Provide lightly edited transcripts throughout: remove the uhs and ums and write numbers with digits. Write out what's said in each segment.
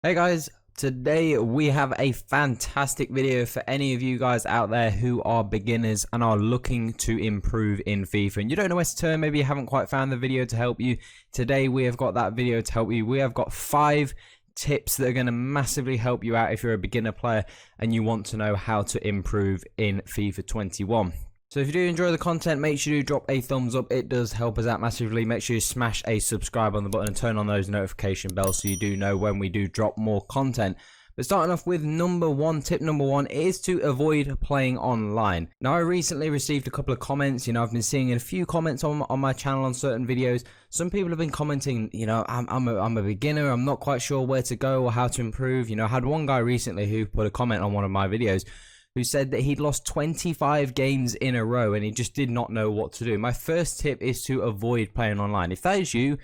Hey guys, today we have a fantastic video for any of you guys out there who are beginners and are looking to improve in FIFA and you don't know where to turn. Maybe you haven't quite found the video to help you. Today we have got that video to help you. We have got 5 tips that are going to massively help you out if you're a beginner player and you want to know how to improve in FIFA 21. So if you do enjoy the content, make sure you drop a thumbs up. It does help us out massively. Make sure you smash a subscribe on the button and turn on those notification bells so you do know when we do drop more content. But starting off with tip number one is to avoid playing online. Now I recently received a couple of comments. I've been seeing a few comments on my channel on certain videos. Some people have been commenting, I'm a beginner, I'm not quite sure where to go or how to improve. I had one guy recently who put a comment on one of my videos who said that he'd lost 25 games in a row and he just did not know what to do. My first tip is to avoid playing online. If that is you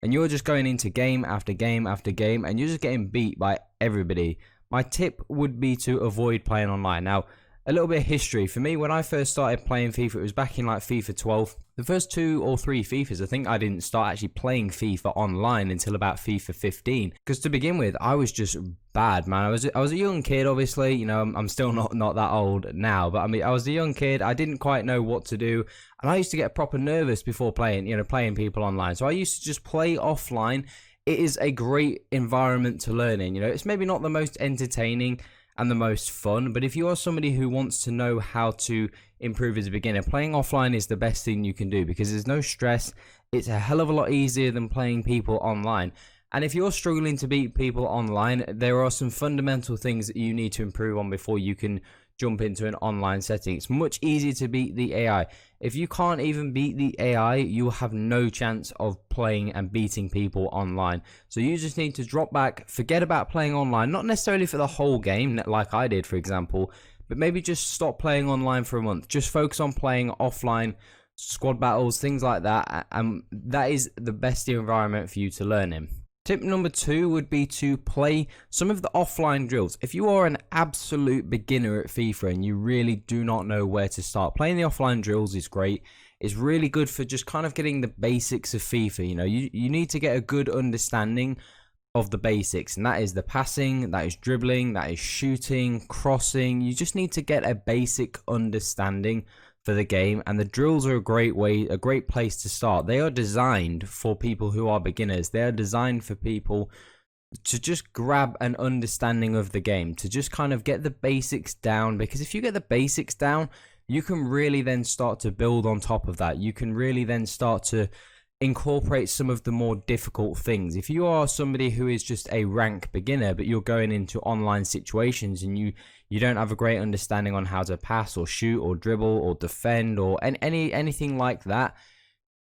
and you're just going into game after game after game and you're just getting beat by everybody, my tip would be to avoid playing online. Now, a little bit of history. For me, when I first started playing FIFA, it was back in like FIFA 12. The first 2 or 3 FIFAs, I think I didn't start actually playing FIFA online until about FIFA 15. Because to begin with, I was just bad, man. I was a young kid, obviously. I'm still not that old now, but I mean, I was a young kid. I didn't quite know what to do, and I used to get proper nervous before playing people online. So I used to just play offline. It is a great environment to learn in. It's maybe not the most entertaining and the most fun, but if you are somebody who wants to know how to improve as a beginner, playing offline is the best thing you can do because there's no stress. It's a hell of a lot easier than playing people online. And if you're struggling to beat people online, there are some fundamental things that you need to improve on before you can jump into an online setting. It's much easier to beat the AI. If you can't even beat the AI, you will have no chance of playing and beating people online. So you just need to drop back, forget about playing online, not necessarily for the whole game like I did, for example, but maybe just stop playing online for a month. Just focus on playing offline, squad battles, things like that, and that is the best environment for you to learn in. Tip number 2 would be to play some of the offline drills. If you are an absolute beginner at FIFA and you really do not know where to start, playing the offline drills is great. It's really good for just kind of getting the basics of FIFA. You need to get a good understanding of the basics, and that is the passing, that is dribbling, that is shooting, crossing. You just need to get a basic understanding for the game, and the drills are a great place to start. They are designed for people who are beginners. They are designed for people to just grab an understanding of the game, to just kind of get the basics down, because if you get the basics down, you can really then start to build on top of that. You can really then start to incorporate some of the more difficult things. If you are somebody who is just a rank beginner, but you're going into online situations and you don't have a great understanding on how to pass or shoot or dribble or defend or anything like that,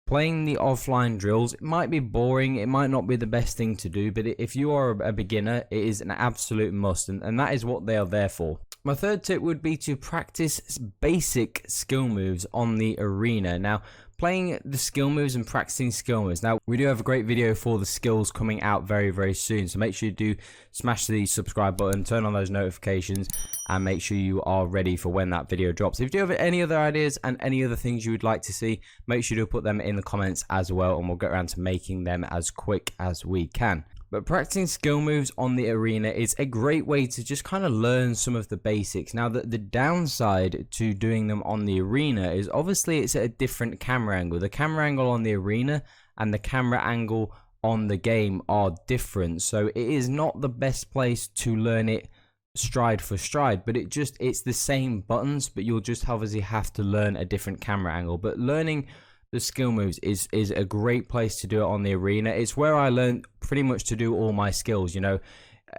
playing the offline drills, it might be boring, it might not be the best thing to do, but if you are a beginner, it is an absolute must, and that is what they are there for. My third tip would be to practice basic skill moves on the arena. Now, playing the skill moves and practicing skill moves. Now, we do have a great video for the skills coming out very, very soon. So make sure you do smash the subscribe button, turn on those notifications, and make sure you are ready for when that video drops. If you do have any other ideas and any other things you would like to see, make sure to put them in the comments as well, and we'll get around to making them as quick as we can. But practicing skill moves on the arena is a great way to just kind of learn some of the basics. Now, the downside to doing them on the arena is obviously it's at a different camera angle. The camera angle on the arena and the camera angle on the game are different. So it is not the best place to learn it stride for stride, but it's the same buttons, but you'll just obviously have to learn a different camera angle. But learning the skill moves is a great place to do it on the arena. It's where I learned pretty much to do all my skills.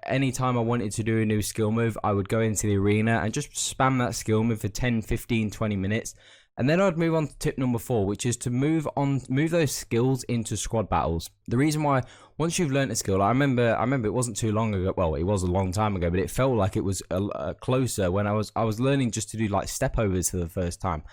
Anytime I wanted to do a new skill move, I would go into the arena and just spam that skill move for 10, 15, 20 minutes. And then I'd move on to tip number 4, which is to move those skills into squad battles. The reason why, once you've learned a skill, I remember it wasn't too long ago. Well, it was a long time ago, but it felt like it was closer when I was learning just to do like step overs for the first time.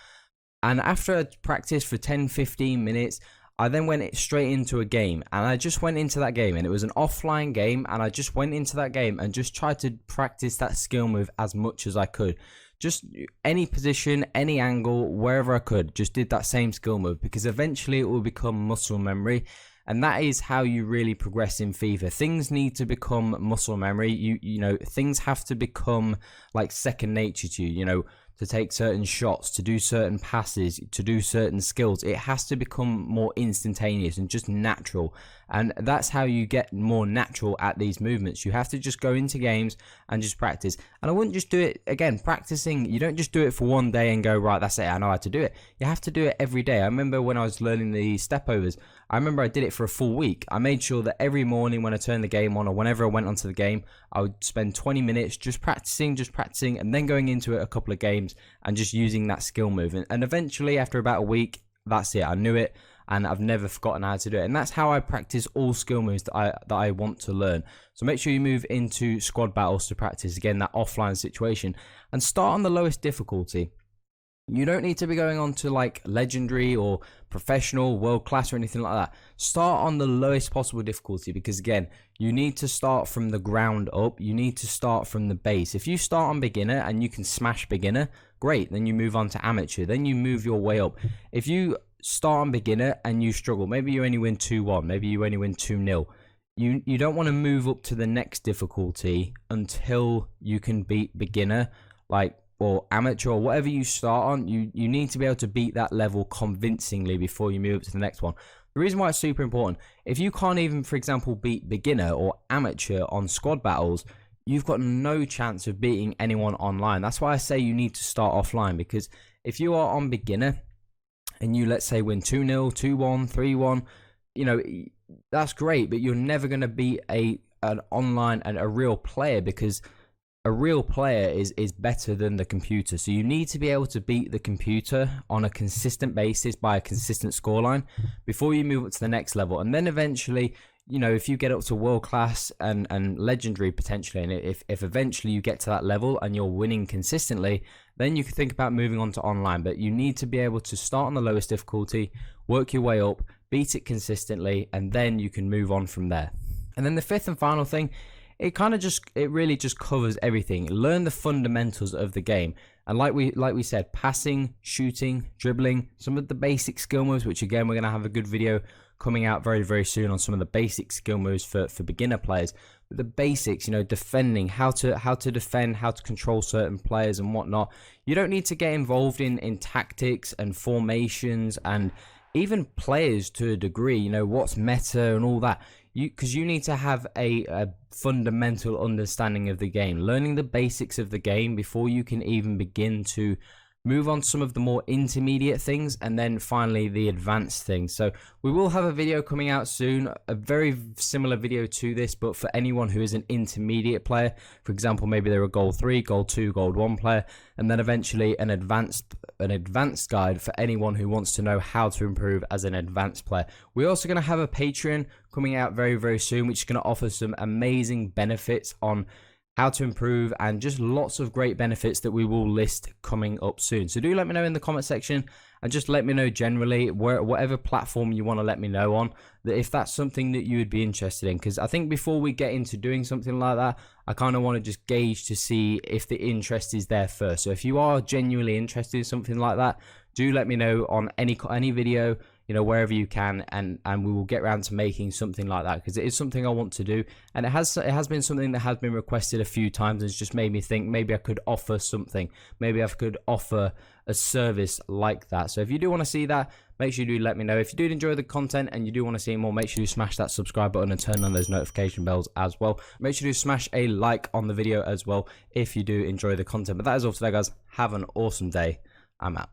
And after I practiced for 10, 15 minutes, I then went straight into a game, and I just went into that game, and it was an offline game, and I just went into that game and just tried to practice that skill move as much as I could. Just any position, any angle, wherever I could, just did that same skill move, because eventually it will become muscle memory, And that is how you really progress in FIFA. Things need to become muscle memory. You know, things have to become like second nature to you, you know, to take certain shots, to do certain passes, to do certain skills. It has to become more instantaneous and just natural. And that's how you get more natural at these movements. You have to just go into games and just practice. And I wouldn't just do it, again, practicing, you don't just do it for one day and go, right, that's it, I know how to do it. You have to do it every day. I remember when I was learning the step overs, I remember I did it for a full week. I made sure that every morning when I turned the game on, or whenever I went onto the game, I would spend 20 minutes just practicing, and then going into it a couple of games and just using that skill move. And eventually, after about a week, that's it. I knew it, and I've never forgotten how to do it. And that's how I practice all skill moves that I want to learn. So make sure you move into squad battles to practice, again, that offline situation, and start on the lowest difficulty. You don't need to be going on to like legendary or professional, world class or anything like that. Start on the lowest possible difficulty, because again, you need to start from the ground up. You need to start from the base. If you start on beginner and you can smash beginner, great. Then you move on to amateur. Then you move your way up. If you start on beginner and you struggle, maybe you only win 2-1, maybe you only win 2-0. You don't want to move up to the next difficulty until you can beat beginner, like, or amateur, or whatever you start on. You need to be able to beat that level convincingly before you move up to the next one. The reason why it's super important, if you can't even, for example, beat beginner or amateur on squad battles, you've got no chance of beating anyone online. That's why I say you need to start offline, because if you are on beginner and you, let's say, win 2-0, 2-1, 3-1, you know, that's great, but you're never going to beat an online and a real player, because a real player is better than the computer. So you need to be able to beat the computer on a consistent basis by a consistent scoreline before you move up to the next level. And then eventually, you know, if you get up to world class and legendary potentially, and if eventually you get to that level and you're winning consistently, then you can think about moving on to online. But you need to be able to start on the lowest difficulty, work your way up, beat it consistently, and then you can move on from there. And then the fifth and final thing, it really just covers everything. Learn the fundamentals of the game. And like we said, passing, shooting, dribbling, some of the basic skill moves, which again, we're going to have a good video coming out very, very soon on some of the basic skill moves for beginner players. But the basics, you know, defending, how to defend, how to control certain players and whatnot. You don't need to get involved in tactics and formations and even players to a degree, you know, what's meta and all that. Because you need to have a fundamental understanding of the game, learning the basics of the game before you can even begin to move on to some of the more intermediate things, and then finally the advanced things. So we will have a video coming out soon, a very similar video to this, but for anyone who is an intermediate player. For example, maybe they're a gold 3, gold 2, gold 1 player, and then eventually an advanced guide for anyone who wants to know how to improve as an advanced player. We're also going to have a Patreon coming out very, very soon, which is going to offer some amazing benefits on how to improve, and just lots of great benefits that we will list coming up soon. So do let me know in the comment section, and just let me know generally whatever platform you want to let me know on, that if that's something that you would be interested in. Because I think before we get into doing something like that, I kind of want to just gauge to see if the interest is there first. So if you are genuinely interested in something like that, do let me know on any video, you know, wherever you can, and we will get around to making something like that, because it is something I want to do, and it has been something that has been requested a few times, and it's just made me think maybe I could offer something, maybe I could offer a service like that. So if you do want to see that, make sure you do let me know. If you do enjoy the content and you do want to see more, make sure you smash that subscribe button and turn on those notification bells as well. Make sure you smash a like on the video as well if you do enjoy the content. But that is all for today, guys. Have an awesome day. I'm out.